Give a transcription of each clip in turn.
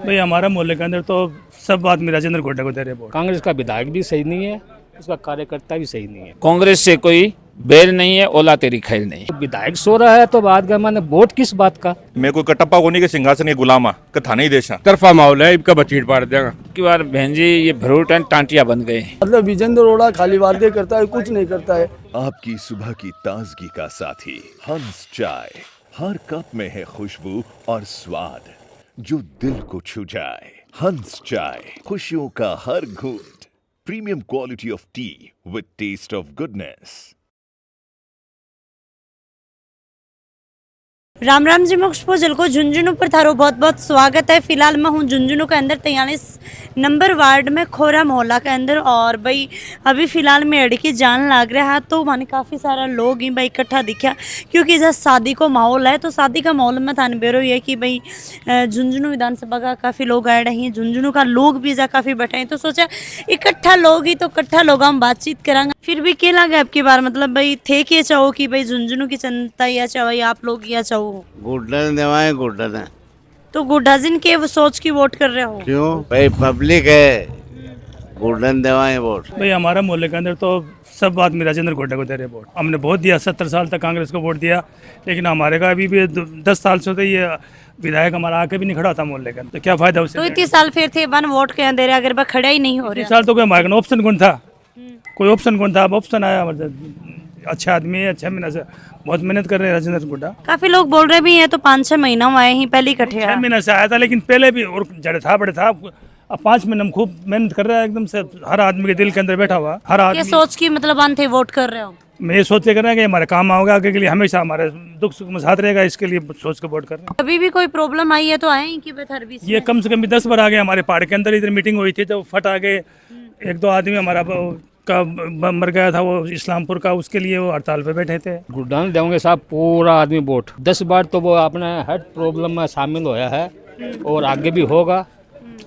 भाई हमारा मोहल्ले के अंदर तो सब आदमी राजेंद्र गोड्डा को दे रहे वोट। कांग्रेस का विधायक भी सही नहीं है, उसका कार्यकर्ता भी सही नहीं है। कांग्रेस से कोई बैर नहीं है, ओला तेरी खैर नहीं। विधायक सो रहा है तो बात का माने वोट किस बात का। मैं कोई कटप्पा कोनी के सिंहासन के गुलामा कथा नहीं देशा तरफा माहौल है, इनका बचीट पाड़ देगा की बार बहन जी ये भरूट एंड टांटिया बन गए। मतलब विजेंद्र अरोड़ा खाली वादे करता है, कुछ नहीं करता है। आपकी सुबह की ताजगी का साथी हंस चाय, हर कप में है खुशबू और स्वाद जो दिल को छू जाए। हंस चाय, खुशियों का हर घूंट, premium quality of tea with taste of goodness. Ram Ram ji, मोक्ष भोजल को झुंझुनू पर थारो बहुत बहुत स्वागत है। फिलहाल मैं हूँ झुंझुनू के अंदर 43 नंबर वार्ड में खोरा मोहल्ला के अंदर। और भाई अभी फ़िलहाल में अड़की जान लग रहा है तो माने काफ़ी सारा लोग ही भाई इकट्ठा दिखा, क्योंकि जैसे शादी को माहौल है तो शादी का माहौल में थाने बेरो ये कि भाई झुंझुनू विधानसभा का काफ़ी लोग आए रहे हैं, झुंझुनू का लोग भी जा काफ़ी बैठे हैं, तो सोचा इकट्ठा लोग ही तो इकट्ठा लोग हम बातचीत करेंगे। फिर भी क्या लगे आपकी बार, मतलब भाई थे क्या चाहो कि भाई झुंझुनू की जनता या चाहो या आप लोग या चाहो गुड्डन देवाएं गुड्डन है। तो गुड्डा जिन के वो सोच की वोट कर रहे हो? क्यों भाई, पब्लिक है, गुड्डन देवाएं वोट। भाई हमारा मोहल्ले के अंदर तो सब आदमी राजेंद्र गोड्डा को दे रहे वोट। हमने बहुत दिया, 70 साल तक कांग्रेस को वोट दिया, लेकिन हमारे का अभी भी 10 साल से तो ये विधायक हमारा आके भी नहीं खड़ा होता मोहल्ले के अंदर, तो क्या फायदा उससे। तो इतने साल फिर थे वन वोट के अंदर अगर बा खड़ा ही नहीं हो रहा। साल तो कोई हमारे ऑप्शन कौन था, कोई ऑप्शन कौन था, अब ऑप्शन आया। अच्छा आदमी है, 6 महीने से बहुत मेहनत कर रहे हैं राजेंद्र गोड्डा। काफी लोग बोल रहे भी हैं तो 5-6 महीना में आए ही पहले इकट्ठे 6 महीने से आया था, लेकिन पहले भी और जड़े था बड़े था। अब 5 महीने में खूब मेहनत कर रहा है, एकदम से हर आदमी के दिल के अंदर बैठा हुआ हर आदमी। ये सोच की मतलब थे वोट कर रहे हो? मैं ये सोच के कर रहा है कि हमारे काम आओगे आगे के लिए, हमेशा हमारे दुख सुख में साथ रहेगा, इसके लिए सोच के वोट कर रहे हैं। अभी भी कोई प्रॉब्लम आई है तो आए कि हर बीच ये कम से कम 10 बार आ गए हमारे पहाड़ के अंदर। इधर मीटिंग हुई थी तो फट आ गए। 1-2 आदमी हमारा का मर गया था, वो इस्लामपुर का, उसके लिए वो हड़ताल पे बैठे थे। गुड्डा ने देंगे साहब पूरा आदमी वोट। 10 बार तो वो अपने हर प्रॉब्लम में शामिल होया है और आगे भी होगा।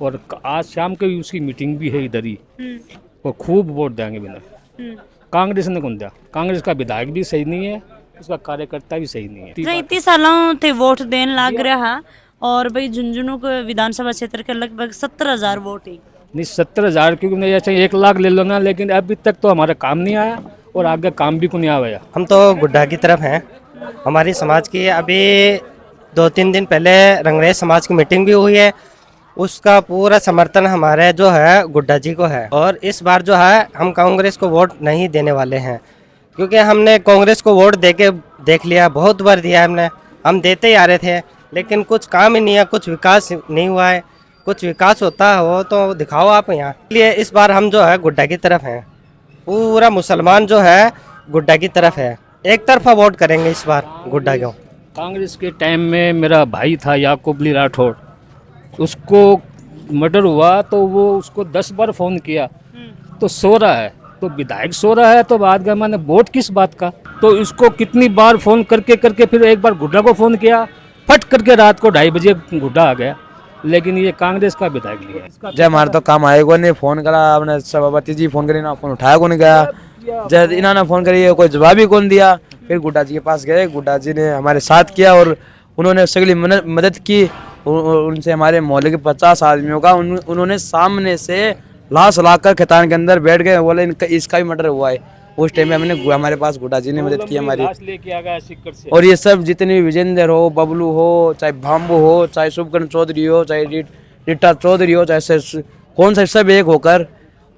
और आज शाम को भी उसकी मीटिंग भी है इधर ही, वो खूब वोट देंगे बिना। कांग्रेस ने कौन दिया, कांग्रेस का विधायक भी सही नहीं है, उसका कार्यकर्ता भी सही नहीं है। इतने सालों थे वोट देने लग रहा। और भाई झुंझुनू के विधानसभा क्षेत्र के लगभग 17,000 वोट है। नहीं 17,000 क्योंकि नहीं, ऐसे 1 लाख ले लो ना, लेकिन अभी तक तो हमारा काम नहीं आया और आगे काम भी को नहीं आया। हम तो गुड्डा की तरफ हैं, हमारी समाज की। अभी 2-3 दिन पहले रंगरेज समाज की मीटिंग भी हुई है, उसका पूरा समर्थन हमारे जो है गुड्डा जी को है। और इस बार जो है हम कांग्रेस को वोट नहीं देने वाले हैं, क्योंकि हमने कांग्रेस को वोट देख लिया, बहुत बार दिया हमने, हम देते ही आ रहे थे, लेकिन कुछ काम ही नहीं है, कुछ विकास नहीं हुआ है। कुछ विकास होता हो तो दिखाओ आप यहाँ। इसलिए इस बार हम जो है गुड्डा की तरफ हैं, पूरा मुसलमान जो है गुड्डा की तरफ है, एक तरफा वोट करेंगे इस बार गुड्डा को। कांग्रेस के टाइम में मेरा भाई था याकूब अली राठौड़, उसको मर्डर हुआ तो वो उसको 10 बार फ़ोन किया तो सो रहा है। तो विधायक सो रहा है तो बाद का मैंने वोट किस बात का। तो इसको कितनी बार फ़ोन करके फिर एक बार गुड्डा को फ़ोन किया, फट करके रात को 2:30 बजे गुड्डा आ गया, लेकिन ये कांग्रेस का विधायक लिया। जब हमारे तो काम आएगा नहीं, फोन करा आपने सभापति जी, फोन करी ना, फोन उठाया कौन गया। जब इन्होंने फोन करी कोई जवाब ही कौन दिया। फिर गुड्डा जी के पास गए, गुड्डा जी ने हमारे साथ किया और उन्होंने सगली मदद की। उनसे हमारे मोहल्ले के 50 आदमियों का उन्होंने सामने से लाश लाकर खेतान के अंदर बैठ गए, बोले इसका भी मर्डर हुआ है। उस टाइम में हमने हमारे पास गुड्डा जी ने मदद की हमारी। और ये सब जितने भी विजेंद्र हो, बबलू हो, चाहे भाम्बू हो, चाहे शुभकर्ण चौधरी हो, चाहे रीटा चौधरी हो, चाहे कौन सा, सब एक होकर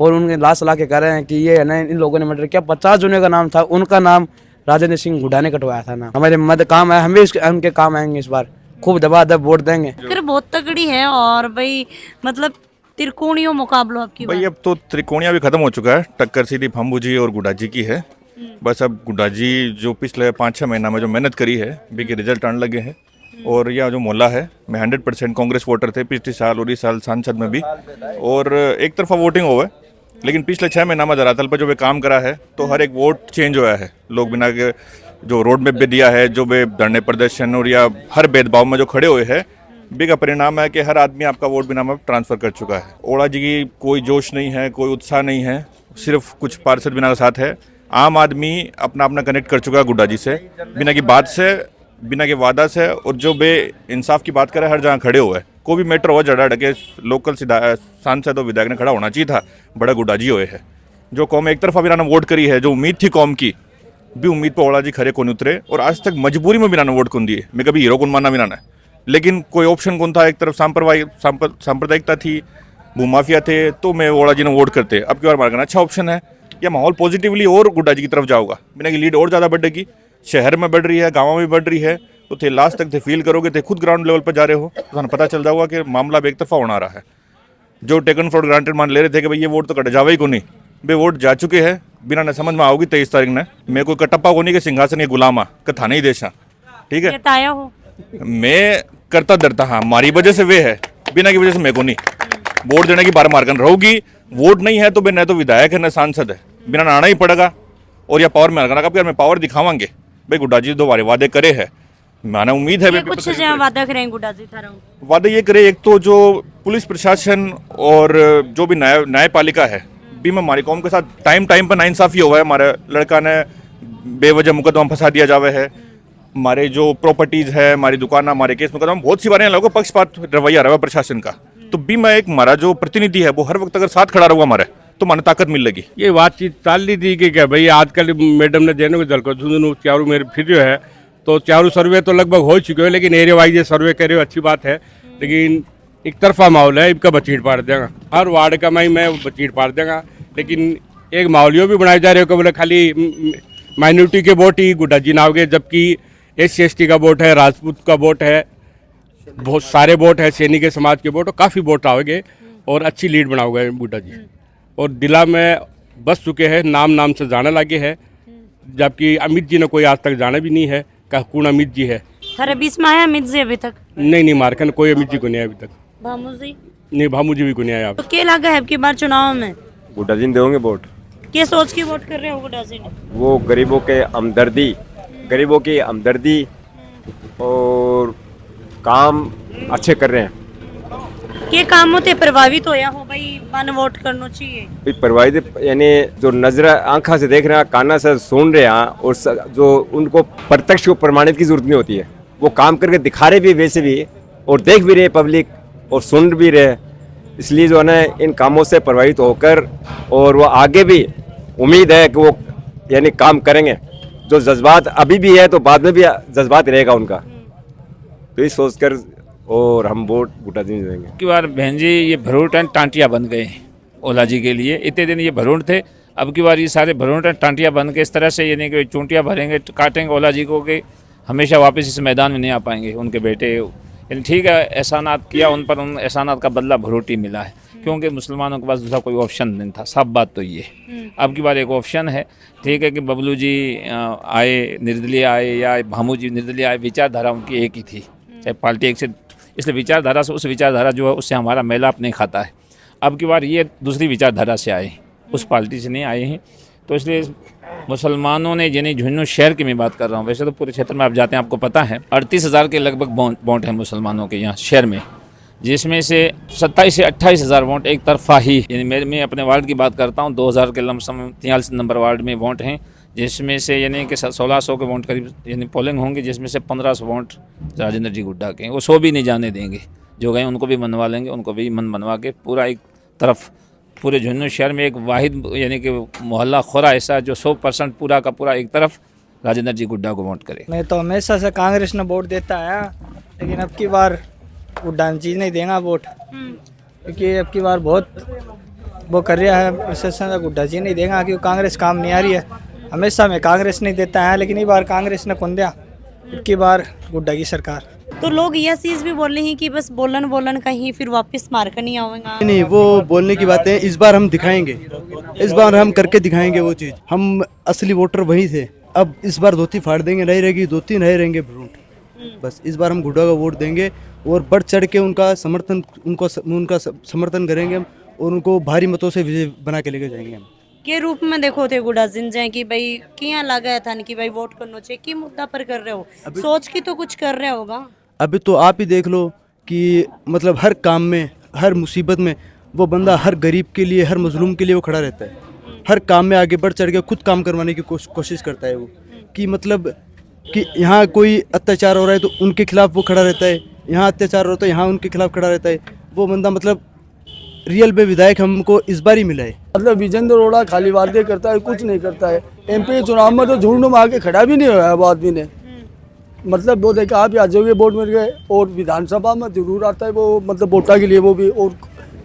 और उनके लाश ला के कह रहे हैं कि ये है ना इन लोगों ने मर्डर किया। 50 जून का नाम था, उनका नाम राजेंद्र सिंह गुड्डा ने कटवाया था ना। हमारे मदद काम है, हम भी उनके काम आएंगे इस बार, खूब दबादब वोट देंगे। बहुत तगड़ी है। और भाई मतलब त्रिकोणीय मुकाबला आपकी भाई अब तो त्रिकोणिया भी खत्म हो चुका है, टक्कर सीधी भाम्बू जी और गुड्डा जी की है। बस अब गुड्डा जी जो पिछले 5-6 महीना में जो मेहनत करी है भी के रिजल्ट आने लगे हैं। और यह जो मोहल्ला है मैं 100% कांग्रेस वोटर थे पिछले साल और इस साल सांसद में भी, और एक तरफा वोटिंग हुआ है। लेकिन पिछले 6 महीना में धरातल पर जो वे काम करा है तो हर एक वोट चेंज हुआ है। लोग बिना के जो रोड में भी दिया है, जो वे धरने प्रदर्शन और या हर भेदभाव में जो खड़े हुए हैं, बी का परिणाम है कि हर आदमी आपका वोट बिना में ट्रांसफर कर चुका है। ओड़ा जी की कोई जोश नहीं है, कोई उत्साह नहीं है, सिर्फ कुछ पार्षद बिना का साथ है। आम आदमी अपना अपना कनेक्ट कर चुका है गुड्डा जी से, बिना की बात से, बिना के वादा से, और जो बे इंसाफ की बात करे हर जगह खड़े हुए हैं। कोई भी मैटर हो जड़ा डके लोकल सांसद और विधायक ने खड़ा होना चाहिए था, बड़ा गुड्डा जी होए है। जो कौम एक तरफा बिना वोट करी है, जो उम्मीद थी कौम की भी उम्मीद पर ओला जी खरे कौन उतरे, और आज तक मजबूरी में बिना वोट कौन दिए। मैं कभी हीरो कौन माना बिना ने, लेकिन कोई ऑप्शन कौन था। एक तरफ सांप्रदायिकता थी, भूमाफिया थे, तो मैं ओला जी ने वोट करते। अब की बार हमारा अच्छा ऑप्शन है, या माहौल पॉजिटिवली और गुड्डा जी की तरफ जाओगा, बिना की लीड और ज़्यादा बढ़ेगी, शहर में बढ़ रही है, गाँव में भी बढ़ रही है। तो थे लास्ट तक थे फील करोगे, थे खुद ग्राउंड लेवल पर जा रहे हो तो तुम्हें पता चल जाएगा कि मामला एक तरफा होना रहा है। जो टेकन फॉर ग्रांटेड मान ले रहे थे कि भाई ये वोट तो कट जावे ही को नहीं, बे वोट जा चुके हैं, बिना न समझ में आओगी 23 तारीख ने। मैं कोई कटप्पा को नहीं कि सिंहासन के गुलामा कथा नहीं देशा, ठीक है। जताया हो मैं करता डरता, हाँ मारी वजह से वे है, बिना की वजह से मैं को नहीं। वोट देने की बार मारकन रहोगी, वोट नहीं है तो बे न तो विधायक है न सांसद है, बिना आना ही पड़ेगा। और या पावर में आना, कब मैं पावर दिखावांगे भाई गुड्डा जी 2 बार वादे करे है, माना उम्मीद है कुछ जो वादा करें गुड्डा जी थारा वादे ये करे। एक तो जो पुलिस प्रशासन और जो भी न्यायपालिका है भी में हमारी कौम के साथ टाइम पर नाइंसाफ़ी हुआ है। हमारे लड़का ने बेवजह मुकदमा फंसा दिया जावे है, हमारे जो प्रॉपर्टीज़ है, हमारी दुकान, हमारे केस मुकदमा, बहुत सी बारें लोगों पक्षपात रवैया रहा है प्रशासन का। तो भी मैं एक हमारा जो प्रतिनिधि है वो हर वक्त अगर साथ खड़ा रहूँगा हमारे, तो माने ताकत मिल लगी। ये बातचीत चाल रही थी कि क्या भाई आजकल मैडम ने देने को जलको चारों मेरे फिर जो है तो चारों सर्वे तो लगभग हो चुके हैं, लेकिन एरिया वाइज सर्वे करे अच्छी बात है, लेकिन एक तरफा माहौल है, इनका बचीट पार देगा। हर वार्ड का मैं बचीट पार देगा, लेकिन एक माहौलियों भी बनाए जा रहे हो कि बोले खाली माइनॉरिटी के वोट ही गुड्डा जी नाओगे, जबकि SC/ST का वोट है, राजपूत का वोट है, बहुत सारे वोट है, सैनिक के समाज के वोट, काफ़ी वोट आओगे और अच्छी लीड बनाओगे गुड्डा जी। और दिला में बस चुके हैं, नाम से जाने लगे हैं, जबकि अमित जी ने कोई आज तक जाना भी नहीं है कौन अमित जी है। हर 20 में आया अमित जी अभी तक? नहीं मारकन कोई अमित जी को नहीं आया अभी तक। भामू जी? नहीं, भामू जी भी को नहीं आया। तो क्या लगा है आपकी बार चुनाव में? गुड्डा जी देंगे वोट। क्या सोच के वोट कर रहे हो गुड्डा जी ने? वो गरीबों की हमदर्दी और काम अच्छे कर रहे हैं। के काम होते प्रभावित होया हो भाई मन वोट करना चाहिए? प्रभावित यानी जो नजर आंखा से देख रहे हैं, काना से सुन रहे हैं, और जो उनको प्रत्यक्ष को प्रमाणित की जरूरत नहीं होती है, वो काम करके दिखा रहे भी वैसे भी, और देख भी रहे पब्लिक और सुन भी रहे। इसलिए जो है ना इन कामों से प्रभावित होकर, और वो आगे भी उम्मीद है कि वो यानी काम करेंगे। जो जज्बात अभी भी है तो बाद में भी जज्बात रहेगा उनका, तो ये सोचकर और हम वोट गुड्डा जी देंगे। की बार बहन जी ये भरूट एंड टांटिया बन गए ओला जी के लिए। इतने दिन ये भरूट थे, अब की बार ये सारे भरूट एंड टांटिया बन के इस तरह से यानी कि चूंटियाँ भरेंगे, काटेंगे ओला जी को कि हमेशा वापस इस मैदान में नहीं आ पाएंगे उनके बेटे। यानी ठीक है, एहसानात किया उन पर, उन एहसानात का बदला भरूट ही मिला है, क्योंकि मुसलमानों के पास दूसरा कोई ऑप्शन नहीं था। साफ बात तो ये अब की बार एक ऑप्शन है। ठीक है कि बबलू जी आए, निर्दलीय आए, या भामू जी निर्दलीय आए, विचारधारा उनकी एक ही थी, चाहे पार्टी एक से, इसलिए विचारधारा से उस विचारधारा जो है उससे हमारा मेलाप नहीं खाता है। अब की बार ये दूसरी विचारधारा से आए, उस पार्टी से नहीं आए हैं, तो इसलिए मुसलमानों ने, यानी झुंझुनू शहर की मैं बात कर रहा हूँ, वैसे तो पूरे क्षेत्र में आप जाते हैं आपको पता है 38,000 के लगभग वोट हैं मुसलमानों के यहाँ शहर में, जिसमें से 27 से 28,000 वोट एक तरफा ही, यानी मैं अपने वार्ड की बात करता हूँ, 2000 के लमसम 43 नंबर वार्ड में वोट हैं, जिसमें से यानी कि 1600 के वोट करीब यानी पोलिंग होंगे, जिसमें से 1500 वोट राजेंद्र जी गुड्डा के। वो 100 भी नहीं जाने देंगे, जो गए उनको भी मनवा लेंगे, उनको भी मन बनवा के पूरा एक तरफ पूरे झुंझुनू शहर में एक वाहिद यानी कि मोहल्ला खोरा ऐसा जो 100% पूरा का पूरा एक तरफ राजेंद्र जी गुड्डा को वोट करे। मैं तो हमेशा से कांग्रेस ने वोट देता है, लेकिन अब की बार गुड्डा जी नहीं देगा वोट, क्योंकि अब की बार बहुत वो कर रहा है प्रशासन, गुड्डा जी नहीं देगा क्योंकि कांग्रेस काम नहीं आ रही है। हमेशा में कांग्रेस नहीं देता है, लेकिन इस बार कांग्रेस ने कौन दिया, इतनी बार गुड्डा की सरकार। तो लोग यह चीज भी बोल रहे हैं कि बस बोलन कहीं फिर वापस मार कर नहीं आवेगा। नहीं, वो बोलने की बातें इस बार हम दिखाएंगे, इस बार हम करके दिखाएंगे वो चीज़। हम असली वोटर वही थे, अब इस बार धोती फाड़ देंगे, नहीं रहेगी धोती, नहीं रहेंगे भरूट। बस इस बार हम गुड्डा का वोट देंगे और बढ़ चढ़ के उनका समर्थन करेंगे और उनको भारी मतों से विजय बना के लेके जाएंगे हम। के रूप में देखो थे गुड्डा जिन जाए कि भाई क्या लगा था कि भाई वोट करना चाहिए, कि मुद्दा पर कर रहे हो, सोच के तो कुछ कर रहे होगा। अभी तो आप ही देख लो कि मतलब हर काम में, हर मुसीबत में वो बंदा हर गरीब के लिए, हर मजलूम के लिए वो खड़ा रहता है। हर काम में आगे बढ़ चढ़ के खुद काम करवाने की कोशिश करता है वो, कि मतलब कि यहाँ कोई अत्याचार हो रहा है तो उनके खिलाफ वो खड़ा रहता है, यहाँ अत्याचार होता है, यहाँ उनके खिलाफ खड़ा रहता है। वो बंदा मतलब रियल में विधायक हमको इस बार ही मिला है। मतलब विजेंद्र अरोड़ा खाली वादे करता है, कुछ नहीं करता है। एमपी चुनाव में तो झुंड में आके खड़ा भी नहीं हुआ है वो आदमी ने। मतलब वो देखा आप आ जाओगे वोट मिल गए, और विधानसभा में जरूर आता है वो, मतलब वोटा के लिए वो भी, और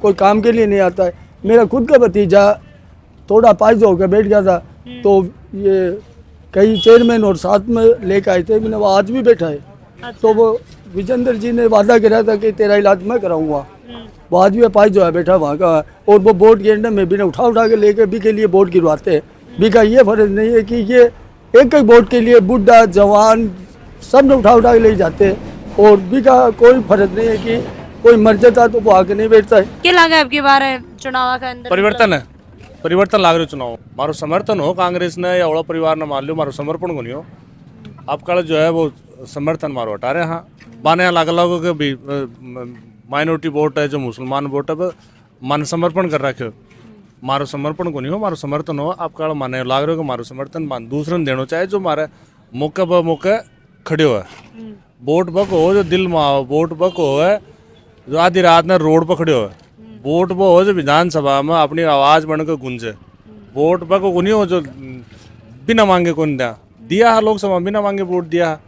कोई काम के लिए नहीं आता है। मेरा खुद का भतीजा थोड़ा पाइज होकर बैठ गया था, तो ये कई चेयरमैन और साथ में लेकर आए थे, मैंने वो आज भी बैठा है। तो वो विजेंद्र जी ने वादा किया था कि तेरा इलाज मैं कराऊंगा, वो आज भी पाइज जो है बैठा वहाँ का। और वो वोट गिरने में भी ने उठा के लेके भी के लिए वोट गिरवाते हैं। भी का ये फर्ज नहीं है कि ये एक एक वोट के लिए बुढ़ा जवान सब ने उठा के ले जाते हैं, और भी का कोई फर्ज नहीं है कि कोई मर जाता तो वो आके नहीं बैठता है। क्या लगा आपकी बार चुनाव का अंदर परिवर्तन है, परिवर्तन लाग रहे चुनाव। मारो समर्थन हो कांग्रेस ने या ओड़ा परिवार ने मान लो, मारो समर्पण को नहीं हो। आपका जो है वो समर्थन मारो हटा रहे। हाँ माने अलग अलग के भी माइनॉरिटी वोट है, जो मुसलमान वोट है, वो मन समर्पण कर रखे हो। मारो समर्पण को नहीं हो, मारो समर्थन हो। आपका माने लाग रहे हो कि मारो समर्थन मान दूसरे ने देना चाहे, जो मारे मौके पर मौके खड़े हो है। वोट बक हो जो दिल में आओ, वोट बक हो है जो आधी रात में रोड पर खड़े हो है। वोट वो हो जो विधानसभा में अपनी आवाज़ बनकर गूंजे। वोट बक को नहीं हो जो बिना मांगे कौन दिया है, लोकसभा बिना मांगे वोट दिया है।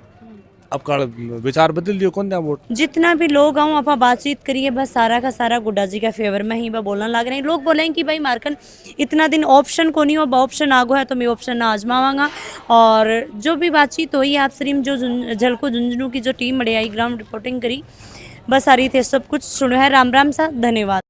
अब का विचार बदल दियो, कौन दिया वोट। जितना भी लोग आऊँ आप बातचीत करिए, बस सारा का सारा गुड्डा जी का फेवर में ही वह बोलना लग रहे हैं। लोग बोलेंगे कि भाई मारकन इतना दिन ऑप्शन को नहीं हो, ऑप्शन आगो है तो मैं ऑप्शन आजमावांगा। और जो भी बातचीत हुई आप सरीम जो झलको झुंझुनू की जो टीम बड़े आई ग्राउंड रिपोर्टिंग करी, बस आ रही थे सब कुछ सुनो है। राम राम सा, धन्यवाद।